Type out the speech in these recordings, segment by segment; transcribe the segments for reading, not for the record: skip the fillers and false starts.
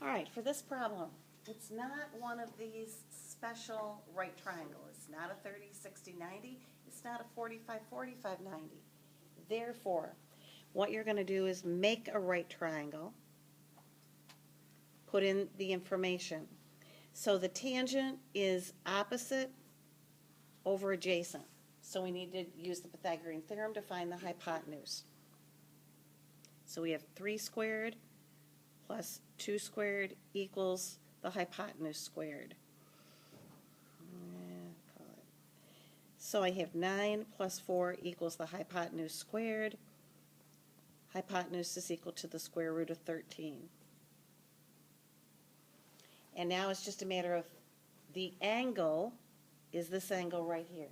All right, for this problem, it's not one of these special right triangles. It's not a 30, 60, 90. It's not a 45, 45, 90. Therefore, what you're going to do is make a right triangle, put in the information. So the tangent is opposite over adjacent. So we need to use the Pythagorean theorem to find the hypotenuse. So we have 3 squared plus 2 squared equals the hypotenuse squared. So I have 9 plus 4 equals the hypotenuse squared. Hypotenuse is equal to the square root of 13. And now it's just a matter of the angle is this angle right here.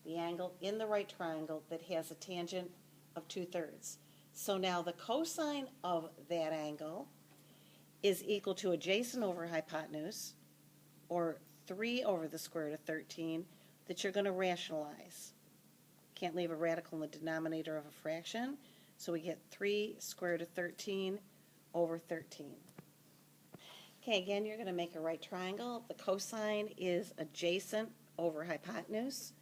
The angle in the right triangle that has a tangent of 2/3. So now the cosine of that angle is equal to adjacent over hypotenuse, or 3 over the square root of 13, that you're going to rationalize. Can't leave a radical in the denominator of a fraction, so we get 3 square root of 13 over 13. Okay, again, you're going to make a right triangle. The cosine is adjacent over hypotenuse,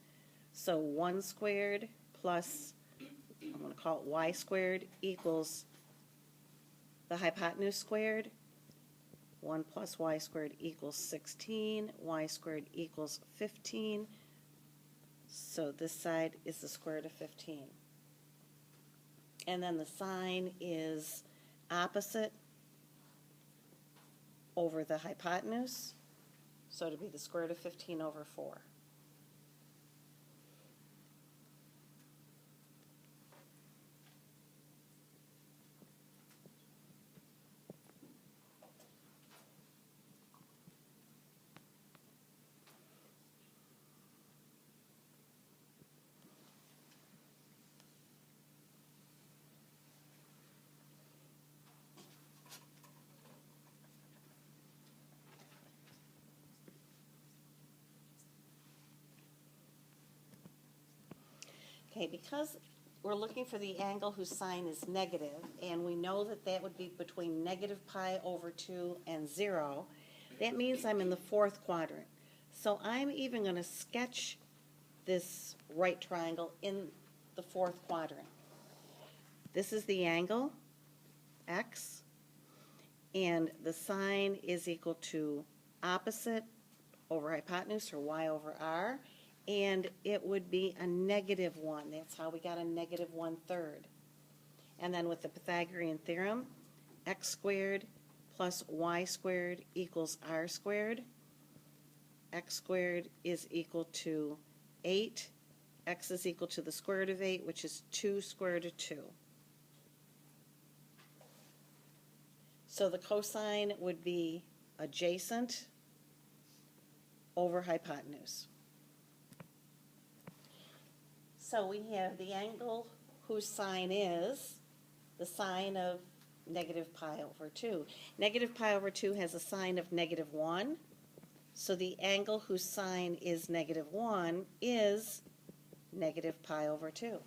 so 1 squared plus, I'm going to call it y squared, equals the hypotenuse squared. 1 plus y squared equals 16. Y squared equals 15. So this side is the square root of 15. And then the sine is opposite over the hypotenuse. So to be the square root of 15 over 4. Okay, because we're looking for the angle whose sine is negative, and we know that that would be between negative pi over 2 and 0, that means I'm in the 4th quadrant. So I'm even going to sketch this right triangle in the 4th quadrant. This is the angle, x, and the sine is equal to opposite over hypotenuse, or y over r, and it would be a negative 1. That's how we got a negative 1/3. And then with the Pythagorean theorem, x squared plus y squared equals r squared. X squared is equal to 8. X is equal to the square root of 8, which is 2 square root of 2. So the cosine would be adjacent over hypotenuse. So we have the angle whose sine is the sine of negative pi over 2. Negative pi over 2 has a sine of negative 1. So the angle whose sine is negative 1 is negative pi over 2.